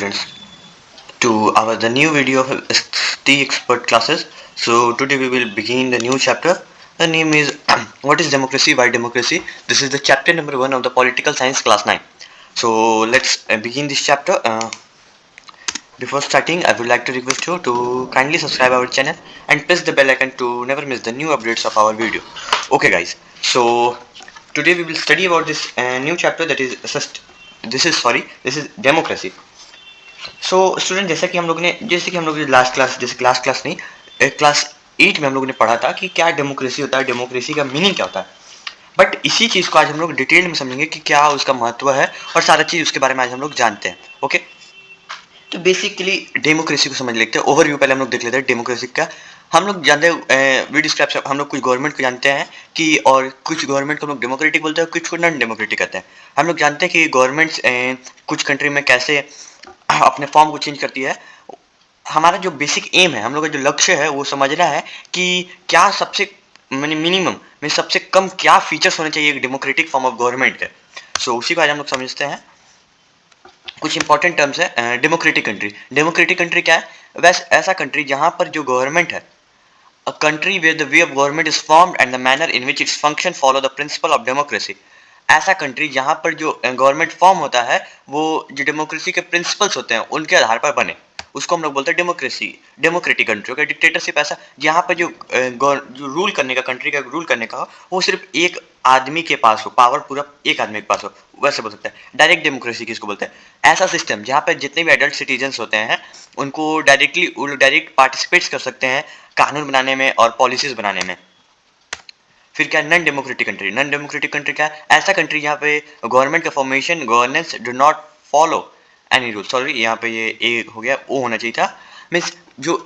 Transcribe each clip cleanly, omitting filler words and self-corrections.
Students to our the new video of ST expert classes. So today we will begin the new chapter. The name is what is democracy, why democracy. This is the chapter number 1 of the political science class 9. So let's begin this chapter. Before starting, I would like to request you to kindly subscribe our channel and press the bell icon to never miss the new updates of our video. Okay guys, so today we will study about this new chapter, that is this is democracy. So student जैसे कि हम लोग last class नहीं, class 8 में हम लोगों ने पढ़ा था कि क्या डेमोक्रेसी होता है, डेमोक्रेसी का मीनिंग क्या होता है. बट इसी चीज़ को आज हम लोग डिटेल में समझेंगे कि क्या उसका महत्व है और सारा चीज़ उसके बारे में आज हम लोग जानते हैं. ओके, तो बेसिकली डेमोक्रेसी को समझ लेते हैं. ओवरव्यू पहले हम लोग देख लेते हैं डेमोक्रेसी का. हम लोग जानते हैं वी डिस्क्राइब हम लोग कुछ गवर्नमेंट को जानते हैं कि, और कुछ गवर्नमेंट को हम लोग डेमोक्रेटिक बोलते हैं, कुछ को नॉन डेमोक्रेटिक कहते हैं. हम लोग जानते हैं कि गवर्नमेंट्स कुछ कंट्री में कैसे अपने फॉर्म को चेंज करती है. हमारा जो बेसिक एम है, हम लोग का जो लक्ष्य है वो समझना है कि क्या सबसे मिनिमम में सबसे कम क्या फीचर्स होने चाहिए एक डेमोक्रेटिक फॉर्म ऑफ गवर्नमेंट के. सो उसी को आज हम लोग समझते हैं. कुछ इंपॉर्टेंट टर्म्स है. Democratic country. डेमोक्रेटिक कंट्री क्या है? वैसे ऐसा कंट्री जहां पर जो गवर्नमेंट है, a country where the way of government is formed and the manner in which its function follow the principle of democracy. ऐसा कंट्री जहां पर जो गवर्नमेंट फॉर्म होता है वो जो डेमोक्रेसी के प्रिंसिपल्स होते हैं उनके आधार पर बने, उसको हम लोग बोलते हैं डेमोक्रेसी. डेमोक्रेटिक कंट्री का डिक्टेटरशिप ऐसा जहां पर जो रूल करने का, कंट्री का रूल करने का हो, वो सिर्फ एक आदमी के पास हो, पावर पूरा एक आदमी के पास हो, वैसे बोल सकते हैं. डायरेक्ट डेमोक्रेसी किसको बोलते हैं? ऐसा सिस्टम जहाँ पर जितने भी एडल्ट सिटीजन्स होते हैं उनको डायरेक्ट पार्टिसिपेट कर सकते हैं कानून बनाने में और पॉलिसीज बनाने में. फिर क्या non democratic country. Non democratic country क्या है? ऐसा कंट्री जहाँ पे गवर्नमेंट का formation, governance do not follow any rule. Sorry, यहाँ पे ये ए हो गया, ओ होना चाहिए था. मीन्स जो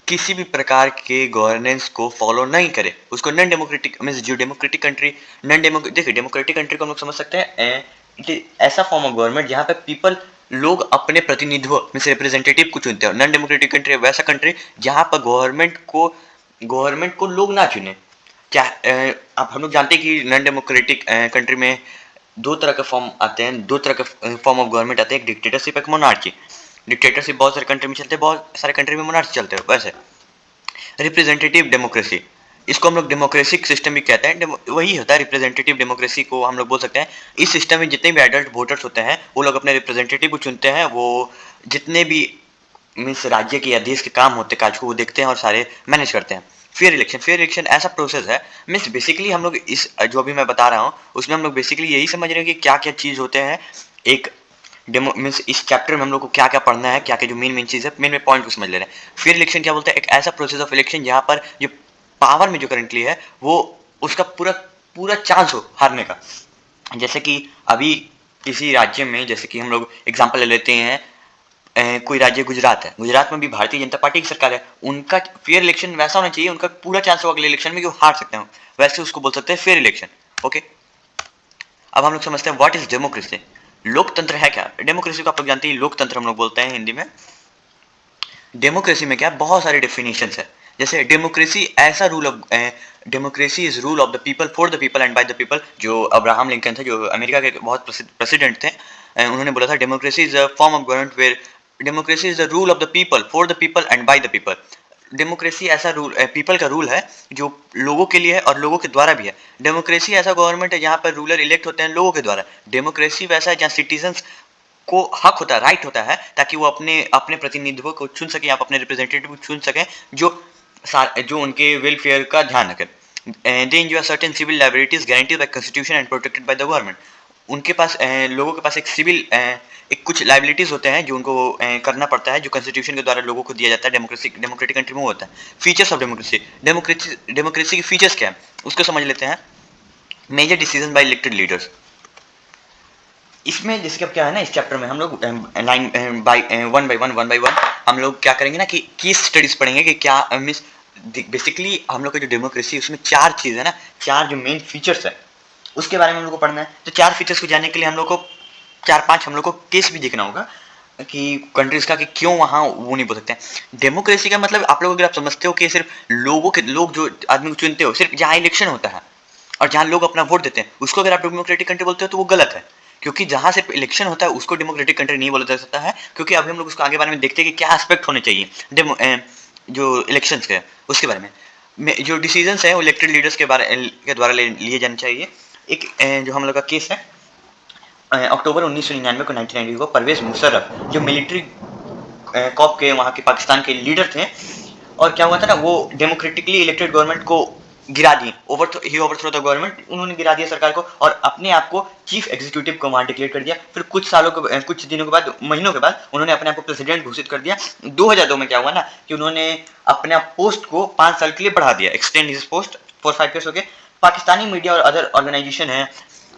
किसी भी प्रकार के गवर्नेंस को फॉलो नहीं करे उसको नॉन डेमोक्रेटिक. मीन्स जो डेमोक्रेटिक कंट्री देखिए डेमोक्रेटिक कंट्री को हम लोग समझ सकते हैं इट इज ऐसा फॉर्म ऑफ गवर्नमेंट जहाँ पे पीपल लोग अपने प्रतिनिधित्व मीन्स रिप्रेजेंटेटिव को चुनते हैं. नॉन डेमोक्रेटिक कंट्री वैसा कंट्री जहाँ पर गवर्नमेंट को लोग ना चुने. क्या अब हम लोग जानते हैं कि नॉन डेमोक्रेटिक कंट्री में दो तरह के फॉर्म आते हैं, दो तरह के फॉर्म ऑफ गवर्नमेंट आते हैं, एक डिक्टेटरशिप, एक मोनार्ची. डिक्टेटरशिप बहुत सारे कंट्री में चलते हैं, बहुत सारे कंट्री में मोनार्ची चलते हैं. वैसे रिप्रेजेंटेटिव डेमोक्रेसी, इसको हम लोग डेमोक्रेटिक सिस्टम भी कहते हैं. वही होता है रिप्रेजेंटेटिव डेमोक्रेसी को हम लोग बोल सकते हैं. इस सिस्टम में जितने भी एडल्ट वोटर्स होते हैं वो लोग अपने रिप्रेजेंटेटिव को चुनते हैं. वो जितने भी मीन्स राज्य के या देश के काम होते काज को वो देखते हैं और सारे मैनेज करते हैं. फेयर इलेक्शन ऐसा प्रोसेस है. मीन्स बेसिकली हम लोग इस जो अभी मैं बता रहा हूँ उसमें हम लोग बेसिकली यही समझ रहे हैं कि क्या क्या चीज़ होते हैं एक डेमो. मीन्स इस चैप्टर में हम लोग को क्या क्या पढ़ना है, क्या क्या जो मेन चीज़ है, मेन पॉइंट को समझ ले रहे हैं. फेयर इलेक्शन क्या बोलते हैं? एक ऐसा प्रोसेस ऑफ इलेक्शन जहाँ पर जो पावर में जो करंटली है वो उसका पूरा पूरा चांस हो हारने का. जैसे कि अभी किसी राज्य में, जैसे कि हम लोग एग्जाम्पल ले लेते हैं, कोई राज्य गुजरात है, गुजरात में भी भारतीय जनता पार्टी की सरकार है. उनका फेयर इलेक्शन वैसा होना चाहिए, उनका पूरा चांस हो अगले इलेक्शन में कि वो हार सकते हैं, वैसे उसको बोल सकते हैं फेयर इलेक्शन. ओके, अब हम लोग समझते हैं व्हाट इज डेमोक्रेसी. लोकतंत्र है क्या? डेमोक्रेसी को आप लोग जानते हैं लोकतंत्र हम लोग बोलते हैं हिंदी में. डेमोक्रेसी में क्या बहुत सारे डेफिनेशन है. जैसे डेमोक्रेसी ऐसा democracy is rule of the people for the people and by the people. जो अब्राहम लिंकन थे, जो अमेरिका के बहुत प्रसिद्ध प्रेसिडेंट थे, उन्होंने बोला था democracy is a form of government where democracy is the rule of the people for the people and by the people. Democracy ऐसा रूल पीपल का रूल है जो लोगों के लिए है और लोगों के द्वारा भी है. डेमोक्रेसी ऐसा गवर्नमेंट है जहाँ पर रूलर इलेक्ट होते हैं लोगों के द्वारा. डेमोक्रेसी वैसा है जहाँ सिटीजन्स को हक होता है, राइट होता है, ताकि वो अपने अपने प्रतिनिधित्व को चुन सकें, आप अपने रिप्रेजेंटेटिव को चुन सकें जो उनके वेलफेयर का ध्यान रखें. They enjoy certain civil liabilities guaranteed by constitution and protected by the government. उनके पास लोगों के पास एक कुछ लाइबिलिटीज होते हैं जो उनको करना पड़ता है, जो कॉन्स्टिट्यूशन के द्वारा लोगों को दिया जाता है. डेमोक्रेटिक कंट्री में होता है. फीचर्स ऑफ डेमोक्रेसी के फीचर्स क्या है उसको समझ लेते हैं. Major decision by elected leaders. इसमें जैसे कि अब क्या है ना, इस चैप्टर में हम लोग वन बाई वन हम लोग क्या करेंगे ना कि केस स्टडीज पढ़ेंगे कि क्या मीन्स बेसिकली हम लोग का जो डेमोक्रेसी उसमें चार चीज़ है ना, चार जो मेन फीचर्स है उसके बारे में हम लोग को पढ़ना है. तो चार फीचर्स को जानने के लिए हम लोग को चार पांच हम लोग को केस भी देखना होगा कि कंट्रीज का कि क्यों वहाँ वो नहीं बोल सकते हैं. डेमोक्रेसी का मतलब आप लोग अगर आप समझते हो कि सिर्फ लोग जो आदमी को चुनते हो सिर्फ जहाँ इलेक्शन होता है और जहाँ लोग अपना वोट देते हैं उसको अगर आप डेमोक्रेटिक कंट्री बोलते हो तो वो गलत है. क्योंकि जहाँ से इलेक्शन होता है उसको डेमोक्रेटिक कंट्री नहीं बोला जा सकता है, क्योंकि अभी हम लोग उसको आगे बारे में देखते हैं कि क्या एस्पेक्ट होने चाहिए जो इलेक्शंस के उसके बारे में जो डिसीजंस है वो इलेक्टेड लीडर्स के द्वारा लिए जाने चाहिए। एक जो हम लोग का केस है अक्टूबर 1999 को 1990 को परवेज मुशर्रफ जो मिलिट्री कॉप के वहाँ के पाकिस्तान के लीडर थे, और क्या हुआ था ना, वो डेमोक्रेटिकली इलेक्टेड गवर्नमेंट को गिरा दिए, ओवरथ्रो द गवर्नमेंट, उन्होंने गिरा दिया सरकार को और अपने आप को चीफ एग्जीक्यूटिव को वहाँ डिक्लेयर कर दिया। फिर कुछ दिनों के बाद, महीनों के बाद उन्होंने अपने आप को प्रेसिडेंट घोषित कर दिया। 2002 में क्या हुआ ना कि उन्होंने अपने पोस्ट को 5 साल के लिए बढ़ा दिया, extend his post for 5 years हो गए। पाकिस्तानी मीडिया और अदर ऑर्गेनाइजेशन है,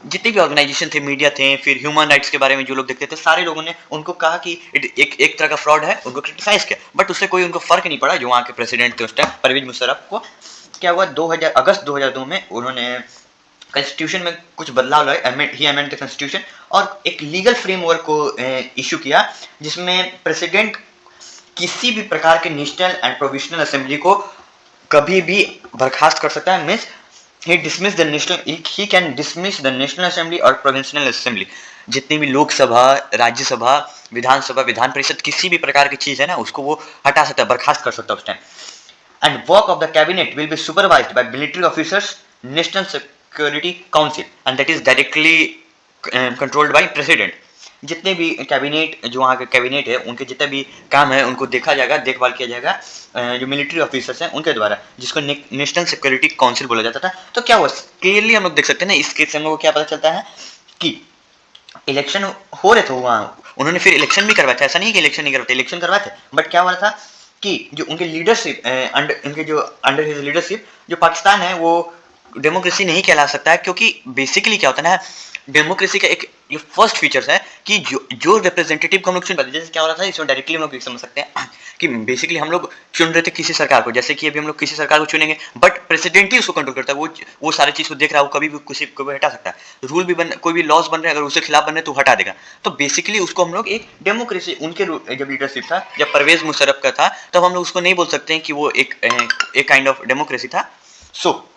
जितने भी ऑर्गेनाइजेशन थे, मीडिया थे, फिर ह्यूमन राइट्स के बारे में जो लोग देखते थे, सारे लोगों ने उनको कहा कि एक तरह का फ्रॉड है, उनको क्रिटिसाइज किया, बट उससे कोई उनको फर्क नहीं पड़ा। जो वहाँ के प्रेसिडेंट थे उस टाइम परवेज मुशर्रफ को क्या हुआ, अगस्त 2002 में उन्होंने कॉन्स्टिट्यूशन में कुछ बदलाव लाए, ही अमेंड द कॉन्स्टिट्यूशन और एक लीगल फ्रेमवर्क को इशू किया, जिसमें प्रेसिडेंट किसी भी प्रकार के नेशनल एंड प्रोविजनल असेंबली को कभी भी बर्खास्त कर सकता है। Means he can dismiss the national assembly और provincial assembly, जितनी भी लोकसभा, राज्यसभा, विधानसभा, विधान परिषद, किसी भी प्रकार की चीज है ना उसको वो हटा सकता है, बर्खास्त कर सकता है उस time. And work of the cabinet will be supervised by military officers, national security council and that is directly controlled by president. जितने भी कैबिनेट, जो वहाँ के कैबिनेट है, उनके जितने भी काम है उनको देखा जाएगा, देखभाल किया जाएगा जो मिलिट्री ऑफिसर्स हैं उनके द्वारा, जिसको नेशनल सिक्योरिटी काउंसिल बोला जाता था। तो क्या हुआ, क्लियरली हम लोग देख सकते हैं ना इस केस में वो क्या पता चलता है कि इलेक्शन हो रहे थे वहाँ, उन्होंने फिर इलेक्शन भी करवाया था, ऐसा नहीं कि इलेक्शन नहीं करवाते, इलेक्शन करवाए थे, बट क्या हो रहा था कि जो उनके लीडरशिप अंडर हिज लीडरशिप जो पाकिस्तान है वो डेमोक्रेसी नहीं कहला सकता है, क्योंकि बेसिकली क्या होता है ना, डेमोक्रेसी का एक ये फर्स्ट फीचर्स है कि जो रिप्रेजेंटेटिव को हम लोग चुन पाते, जैसे क्या हो रहा था इसमें डायरेक्टली हम लोग समझ सकते हैं कि बेसिकली हम लोग चुन रहे थे किसी सरकार को, जैसे कि अभी हम लोग किसी सरकार को चुनेंगे, बट प्रेसिडेंट ही उसको कंट्रोल करता है, वो सारी चीज को देख रहा है, वो कभी भी किसी को भी हटा सकता है, रूल भी कोई भी लॉज बन रहे हैं, अगर उसके खिलाफ बन रहे हैं तो हटा देगा। तो बेसिकली उसको हम लोग एक डेमोक्रेसी, उनके जब लीडरशिप था, जब परवेज मुशर्रफ का था, तब हम लोग उसको नहीं बोल सकते हैं कि वो एक काइंड ऑफ डेमोक्रेसी था। सो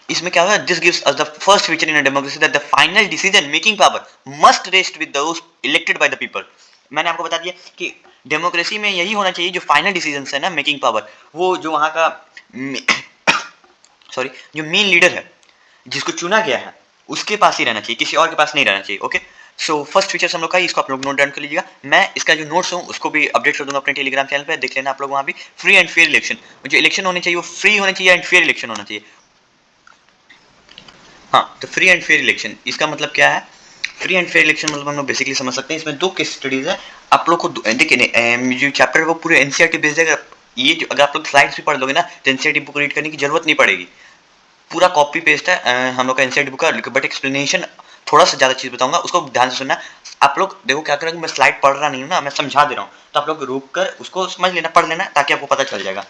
इसमें क्या होगा, this gives us the first feature in a democracy that the final decision making power must rest with those elected by the people. मैंने आपको बता दिया कि डेमोक्रेसी में यही होना चाहिए, जो फाइनल डिसीजंस है ना, मेकिंग पावर, वो जो वहाँ का जो मेन लीडर है जिसको चुना गया है उसके पास ही रहना चाहिए, किसी और के पास नहीं रहना चाहिए। ओके, सो फर्स्ट फीचर हम लोग का, इसको आप लोग नोट डाउन कर लीजिएगा। मैं इसका जो नोट्स हूँ उसको भी अपडेट कर दूंगा अपने टेलीग्राम चैनल पे, देख लेना आप लोग वहाँ भी। फ्री एंड फेयर इलेक्शन, जो इलेक्शन होने चाहिए वो फ्री होने चाहिए एंड फेयर इलेक्शन होना चाहिए। हाँ, तो फ्री एंड फेयर इलेक्शन, इसका मतलब क्या है? फ्री एंड फेयर इलेक्शन मतलब हम लोग बेसिकली समझ सकते हैं, इसमें 2 केस स्टडीज है। आप लोग को देखिए जो चैप्टर है वो पूरे एनसीईआरटी बेस्ड है। ये अगर आप लोग स्लाइड्स भी पढ़ लोगे ना तो एनसीईआरटी बुक रीड करने की जरूरत नहीं पड़ेगी, पूरा कॉपी पेस्ट है हम लोग का एनसीईआरटी बुक का, बट एक्सप्लेनेशन थोड़ा सा ज़्यादा चीज़ बताऊंगा, उसको ध्यान से सुनना। आप लोग देखो क्या करेंगे, मैं स्लाइड पढ़ रहा नहीं हूँ ना, मैं समझा दे रहा हूँ, तो आप लोग रुक कर उसको समझ लेना, पढ़ लेना, ताकि आपको पता चल जाएगा।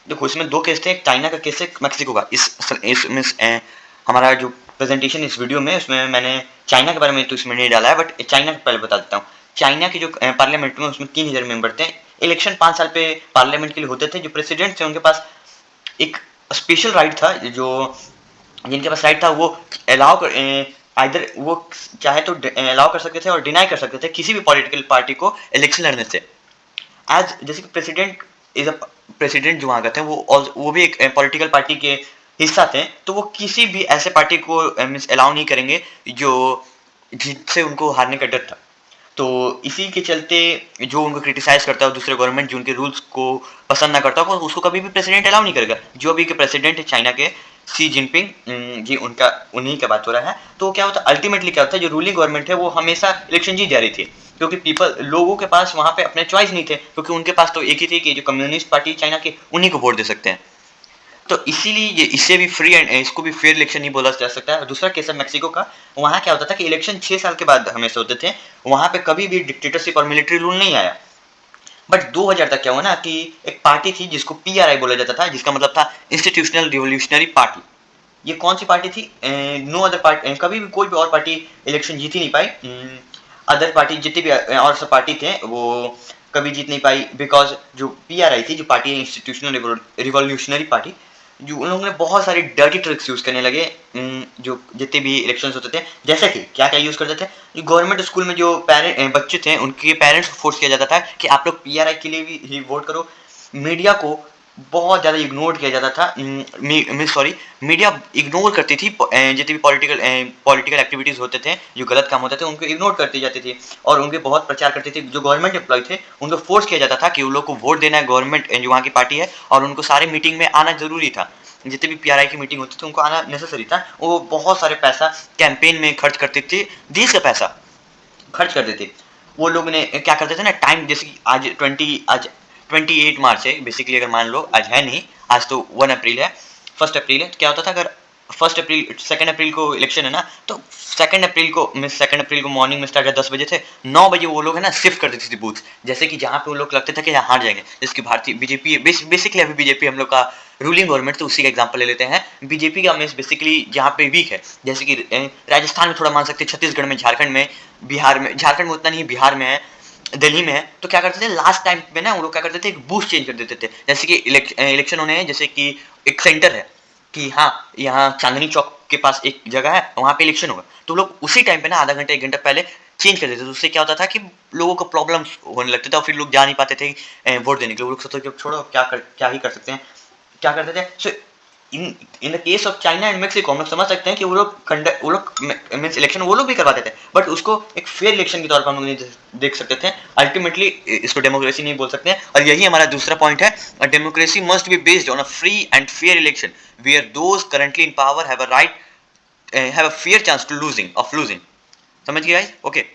देखो इसमें 2 केस थे, एक चाइना का केस है, मैक्सिको का। हमारा जो प्रेजेंटेशन इस वीडियो में, उसमें मैंने चाइना के बारे में तो इसमें नहीं डाला है, बट चाइना का पहले बता देता हूँ। चाइना की जो पार्लियामेंट में, उसमें 3000 मेंबर थे। इलेक्शन 5 साल पे पार्लियामेंट के लिए होते थे। जो प्रेसिडेंट थे उनके पास एक स्पेशल राइट था, जिनके पास राइट था वो अलाउ कर आइदर वो चाहे तो अलाउ कर सकते थे और डिनाई कर सकते थे किसी भी पॉलिटिकल पार्टी को इलेक्शन लड़ने से। आज जैसे कि प्रेसिडेंट जो वहाँ का थे वो भी एक पॉलिटिकल पार्टी के हिस्सा थे, तो वो किसी भी ऐसे पार्टी को मीन्स अलाउ नहीं करेंगे जो जिससे उनको हारने का डर था। तो इसी के चलते जो उनको क्रिटिसाइज करता है दूसरे गवर्नमेंट, जो उनके रूल्स को पसंद ना करता हो, उसको कभी भी प्रेसिडेंट अलाउ नहीं करेगा। जो अभी के प्रेसिडेंट है चाइना के, शी जिनपिंग जी, उन्हीं का बात हो रहा है। तो क्या होता है, अल्टीमेटली क्या होता है, जो रूलिंग गवर्नमेंट है वो हमेशा इलेक्शन जीत जा रही थी, क्योंकि लोगों के पास वहाँ पे अपने चॉइस नहीं थे, क्योंकि उनके पास तो एक ही थी कि जो कम्युनिस्ट पार्टी चाइना के, उन्हीं को वोट दे सकते हैं। तो इसीलिए इसे भी फ्री एंड इसको भी फेयर इलेक्शन नहीं बोला जा सकता है। दूसरा केस है मैक्सिको का। वहाँ क्या होता था कि इलेक्शन 6 साल के बाद हमेशा होते थे, वहाँ पे कभी भी डिक्टेटरशिप और मिलिट्री रूल नहीं आया। बट 2000 तक क्या हुआ ना कि एक पार्टी थी जिसको पीआरआई बोला जाता था, जिसका मतलब था इंस्टीट्यूशनल रिवोल्यूशनरी पार्टी। ये कौन सी पार्टी थी? नो अदर पार्टी, कभी भी कोई भी और पार्टी इलेक्शन जीत ही नहीं पाई। अदर पार्टी जितनी भी और सब पार्टी थे वो कभी जीत नहीं पाई, बिकॉज जो पीआरआई थी, जो पार्टी है इंस्टीट्यूशनल रिवोल्यूशनरी पार्टी, जो उन लोगों ने बहुत सारे डर्टी ट्रिक्स यूज़ करने लगे, जो जितने भी इलेक्शंस होते थे। जैसे कि क्या-क्या यूज़ करते थे, जो गवर्नमेंट स्कूल में जो बच्चे थे उनके पेरेंट्स को फोर्स किया जाता था कि आप लोग पीआरआई के लिए भी ही वोट करो। मीडिया को बहुत ज़्यादा इग्नोर किया जाता था। मीडिया इग्नोर करती थी जितने भी पॉलिटिकल एक्टिविटीज़ होते थे, जो गलत काम होते थे, उनको इग्नोर करती जाती थी और उनके बहुत प्रचार करती थी। जो गवर्नमेंट एम्प्लॉय थे, उनको फोर्स किया जाता था कि उन लोग को वोट देना है गवर्नमेंट जो वहाँ की पार्टी है, और उनको सारे मीटिंग में आना ज़रूरी था। जितने भी पीआरआई की मीटिंग होती थी, उनको आना नेसेसरी था। वो बहुत सारे पैसा कैंपेन में खर्च करते थे, देश का पैसा खर्च करते थे। वो लोग ने क्या करते थे ना, टाइम जैसे कि आज 28 मार्च है बेसिकली, अगर मान लो आज है नहीं, आज तो 1 अप्रैल है, 1 अप्रैल है। तो क्या होता था, अगर 2 अप्रैल को इलेक्शन है ना, तो 2 अप्रैल को मॉर्निंग में स्टार्ट 10 बजे थे, 9 बजे वो लोग है ना शिफ्ट कर देते थे बूथ, जैसे कि जहाँ पे वो लोग लगते थे कि यहाँ हार जाएंगे। जिसकी भारतीय बीजेपी बेसिकली अभी बीजेपी हम लोग का रूलिंग गवर्नमेंट, तो उसी का एग्जांपल ले लेते हैं। बीजेपी का मीन्स बेसिकली जहाँ पे वीक है, जैसे कि राजस्थान में थोड़ा मान सकते हैं, छत्तीसगढ़ में, झारखंड में, झारखंड में उतना नहीं, बिहार में है, दिल्ली में है। तो क्या करते थे लास्ट टाइम पे ना, वो लोग क्या करते थे, एक बूथ चेंज कर देते थे। जैसे कि इलेक्शन होने हैं, जैसे कि एक सेंटर है कि हाँ यहाँ चांदनी चौक के पास एक जगह है, वहाँ पे इलेक्शन होगा, तो लोग उसी टाइम पे ना आधा घंटा 1 घंटा पहले चेंज कर देते थे। उससे क्या होता था कि लोगों को प्रॉब्लम होने लगते थे और फिर लोग जा नहीं पाते थे वोट देने के लिए। वो लोग सोचते थे छोड़ो, क्या ही कर सकते हैं, क्या करते थे। So in the case of China and Mexico हम लोग समझ सकते हैं कि वो लोग मीन्स इलेक्शन वो लोग भी करवाते थे, बट उसको एक फेयर इलेक्शन के तौर पर हम लोग नहीं देख सकते थे। अल्टीमेटली इसको डेमोक्रेसी नहीं बोल सकते हैं, और यही हमारा दूसरा पॉइंट है। Democracy must be based on a free and fair election where those currently in power have a fair chance to losing. समझ गए गाइस? ओके,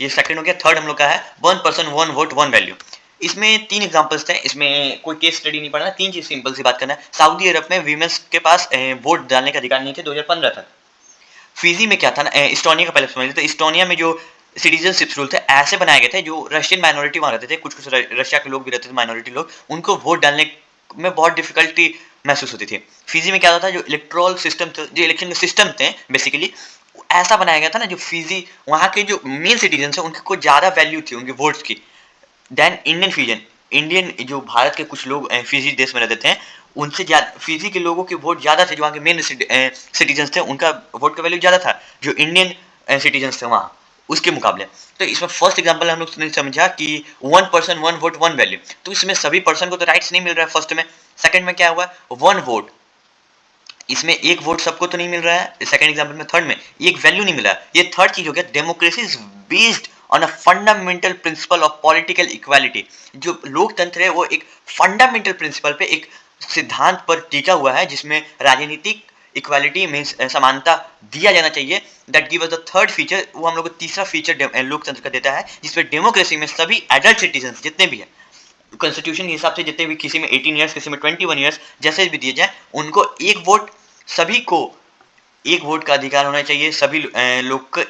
ये सेकंड हो गया। थर्ड हम लोग का है 1 पर्सन 1 वोट 1 वैल्यू। इसमें 3 एग्जांपल्स थे, इसमें कोई केस स्टडी नहीं पढ़ना, 3 चीज सिंपल सी बात करना है। सऊदी अरब में वीमेंस के पास वोट डालने का अधिकार नहीं थे 2015 तक। फिजी में क्या था ना, इस्टोनिया का पहले समझ लेते हैं। इस्टोनिया में जो सिटीजनशिप रूल थे ऐसे बनाए गए थे, जो रशियन माइनॉरिटी वहाँ रहते थे, कुछ कुछ रशिया के लोग भी रहते थे, माइनॉरिटी लोग, उनको वोट डालने में बहुत डिफिकल्टी महसूस होती थी। फिजी में क्या होता था, जो इलेक्ट्रोल सिस्टम थे, जो इलेक्शन के सिस्टम थे बेसिकली, ऐसा बनाया गया था ना, जो फिजी वहाँ के जो मेन सिटीजन थे उनकी कुछ ज़्यादा वैल्यू थी उनके वोट्स की देन इंडियन जो भारत के कुछ लोग फिजी देश में रहते थे, उनसे ज़्यादा फिजी के लोगों के वोट ज़्यादा थे। जो वहाँ के मेन सिटीजन थे, उनका वोट का वैल्यू ज़्यादा था जो इंडियन सिटीजन थे वहाँ, उसके मुकाबले। तो इसमें फर्स्ट एग्जांपल हम लोग ने समझा कि 1 पर्सन 1 वोट 1 वैल्यू। तो इसमें सभी पर्सन को तो राइट्स नहीं मिल रहा है फर्स्ट में। सेकंड में क्या हुआ, 1 वोट, इसमें एक वोट सबको तो नहीं मिल रहा है। सेकंड एग्जांपल में, थर्ड में एक वैल्यू नहीं मिला। ये थर्ड चीज हो गया, democracy is based on a fundamental principle of political equality. जो लोकतंत्र है वो एक फंडामेंटल प्रिंसिपल पे, एक सिद्धांत पर टिका हुआ है, जिसमें राजनीतिक इक्वालिटी मीन्स समानता दिया जाना चाहिए। That give us the third feature, वो हम लोग को तीसरा फीचर लोकतंत्र का देता है, जिसमें डेमोक्रेसी में सभी एडल्ट सिटीजन जितने भी हैं, कॉन्स्टिट्यूशन के हिसाब से जितने भी, किसी में 18 ईयर्स, किसी में 21 ईयर्स, जैसे भी दिए जाए, उनको एक वोट, सभी को एक वोट का अधिकार होना चाहिए। सभी लोग का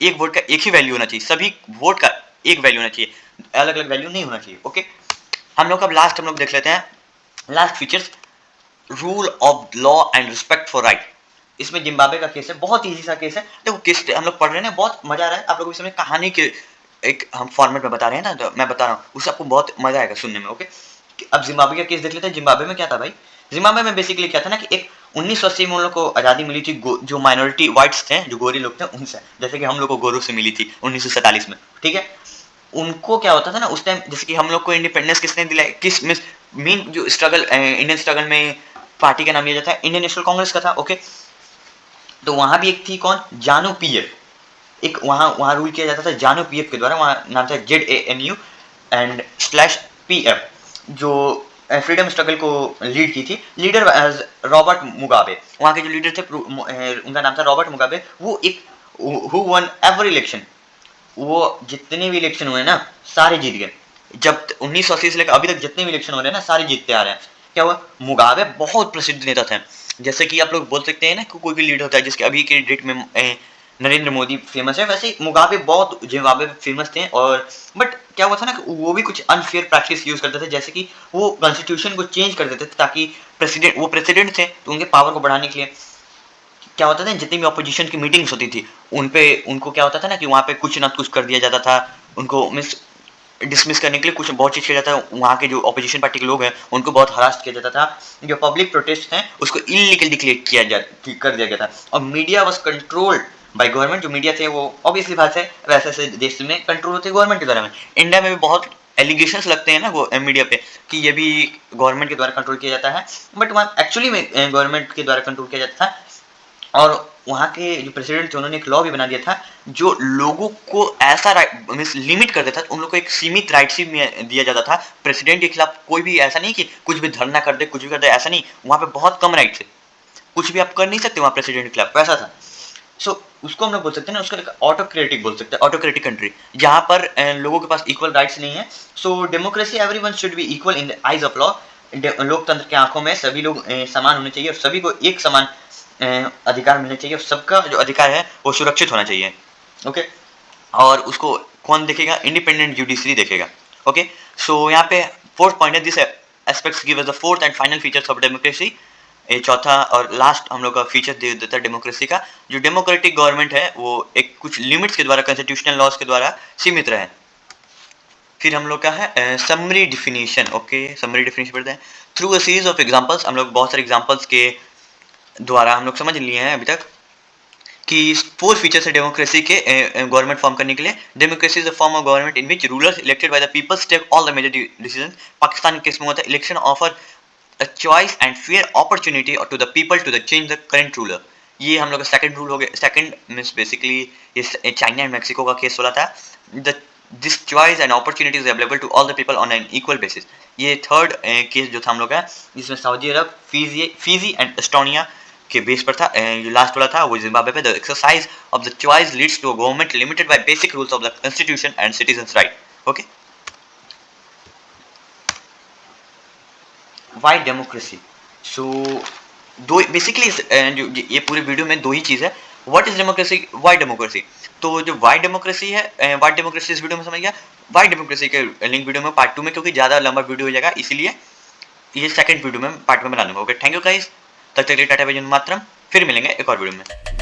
एक वोट का एक ही वैल्यू होना चाहिए। सभी वोट का एक वैल्यू होना चाहिए, अलग अलग वैल्यू नहीं होना चाहिए। ओके, हम लोग अब लास्ट हम लोग देख लेते हैं last features, rule of law and respect for right. इसमें जिम्बाब्वे का केस है, बहुत ईजी सा केस है। देखो केस हम लोग पढ़ रहे हैं, बहुत मजा आ रहा है आप लोगों को। इसमें कहानी के एक हम फॉर्मेट में बता रहे हैं ना, तो मैं बता रहा हूँ, उससे आपको बहुत मजा आएगा सुनने में। ओके, अब जिम्बाब्वे का केस देख लेते हैं। जिम्बाब्वे में क्या था भाई, जिम्बाब्वे में बेसिकली क्या था ना, कि एक 1980 में उन लोग को आज़ादी मिली थी, जो माइनॉरिटी वाइट्स थे, जो गोरे लोग थे, उनसे, जैसे कि हम लोग को गोरों से मिली थी 1947 में। ठीक है, उनको क्या होता था ना उस टाइम, जैसे कि हम लोग को इंडिपेंडेंस किसने दिलाई, किस मेन जो स्ट्रगल इंडियन स्ट्रगल में पार्टी का नाम लिया जाता है, इंडियन नेशनल कांग्रेस का था। ओके, तो वहां भी एक थी कौन, जानू पीएफ, एक वहां वहां रूल किया जाता था जानू पीएफ के द्वारा। वहां नाम था ZANU एंड स्लैश PF, जो फ्रीडम स्ट्रगल को लीड की थी। लीडर एज रॉबर्ट मुगाबे, वहाँ के जो लीडर थे उनका नाम था रॉबर्ट मुगाबे। वो एक हु वन एवरी इलेक्शन, वो जितने भी इलेक्शन हुए ना सारे जीत गए। जब 1980 से लेकर अभी तक जितने भी इलेक्शन हो रहे हैं ना, सारे जीतते आ रहे हैं। क्या हुआ, मुगाबे बहुत प्रसिद्ध नेता थे। जैसे कि आप लोग बोल सकते हैं ना कि कोई भी लीडर होता है, जिसके अभी के डेट में नरेंद्र मोदी फेमस है, वैसे ही मुगाबे बहुत जिम्बाब्वे में फेमस थे। और बट क्या हुआ था ना कि वो भी कुछ अनफेयर प्रैक्टिस यूज करते थे, जैसे कि वो कॉन्स्टिट्यूशन को चेंज कर देते थे ताकि प्रेसिडेंट थे तो उनके पावर को बढ़ाने के लिए क्या होता था, जितनी भी ऑपोजिशन की मीटिंग्स होती थी, उनको क्या होता था ना कि वहाँ पे कुछ ना कुछ कर दिया जाता था। उनको मिस डिसमिस करने के लिए कुछ बहुत चीज़ किया जाता है। वहाँ के जो ऑपोजिशन पार्टी के लोग हैं उनको बहुत हरास किया जाता था। जो पब्लिक प्रोटेस्ट हैं उसको इलीगल डिक्लेयर कर दिया गया था। और media was controlled by government. जो मीडिया थे वो ऑब्वियसली बात है वैसे ऐसे देश में कंट्रोल होते गवर्नमेंट के द्वारा में। इंडिया में भी बहुत एलिगेशंस लगते हैं ना वो मीडिया पे कि ये भी गवर्नमेंट के द्वारा कंट्रोल किया जाता है, बट वहाँ एक्चुअली में गवर्नमेंट के द्वारा कंट्रोल किया जाता था। और वहाँ के जो प्रेसिडेंट थे उन्होंने एक लॉ भी बना दिया था जो लोगों को ऐसा राइट मीन्स लिमिट कर देता था। उन लोगों को एक सीमित राइट्स ही दिया जाता था। प्रेसिडेंट के खिलाफ कोई भी ऐसा नहीं कि कुछ भी धरना कर दे, कुछ भी कर दे, ऐसा नहीं। वहाँ पे बहुत कम राइट्स है, कुछ भी आप कर नहीं सकते वहाँ प्रेसिडेंट के खिलाफ, वैसा था। सो उसको हम लोग बोल सकते हैं ना, उसका ऑटोक्रेटिक बोल सकते हैं, ऑटोक्रेटिक कंट्री जहाँ पर लोगों के पास इक्वल राइट्स नहीं है। So democracy everyone should be equal in the eyes of law. लोकतंत्र की आंखों में सभी लोग समान होने चाहिए और सभी को एक समान अधिकार मिलने चाहिए और सबका जो अधिकार है वो सुरक्षित होना चाहिए। ओके, और उसको कौन देखेगा? इंडिपेंडेंट जुडिशरी देखेगा। ओके, सो यहाँ पे फोर्थ पॉइंट है, this aspects give us the fourth and final features of democracy. ये चौथा और लास्ट हम लोग का फीचर दे देता है डेमोक्रेसी का। जो डेमोक्रेटिक गवर्नमेंट है वो एक कुछ लिमिट्स के द्वारा, कॉन्स्टिट्यूशनल लॉज के द्वारा सीमित रहे। फिर हम लोग का है summary definition. Okay, summary definition पढ़ते हैं। Through a series of examples, हम लोग बहुत सारे एग्जांपल्स के द्वारा हम लोग समझ लिए हैं अभी तक कि 4 फीचर्स है डेमोक्रेसी के गवर्नमेंट फॉर्म करने के लिए। Democracy is a form of government in which rulers elected by the peoples take all the major decision. Pakistan के केस में होता है election offer a choice and fair opportunity to the people to the change the current ruler। ये हम लोग का second rule हो गया। सेकंड मीन्स बेसिकली ये चाइना एंड मैक्सिको का केस बोला था। The this choice and opportunity is available to all the people on an equal basis. ये थर्ड केस जो था हम लोग का, जिसमें Saudi Arabia, Fiji and Estonia के बेस पर था। जो लास्ट वाला था वो जिम्बाब्वे पे। The exercise of the choice leads to a government limited by basic rules of the constitution and citizens right. Okay, why democracy? So दो basically जो ये पूरे वीडियो में दो ही चीज़ है, what is democracy, Y democracy. तो जो वाई डेमोक्रेसी है, वाई डेमोक्रेसी इस वीडियो में समझ गया। वाई डेमोक्रेसी के लिंक वीडियो में पार्ट 2 में, क्योंकि ज़्यादा लंबा वीडियो हो जाएगा इसलिए ये सेकंड वीडियो में पार्ट में बना दूंगा। ओके, थैंक यू गाइस, तब तक के लिए टाटा बाय जय मातरम। फिर मिलेंगे एक और वीडियो में।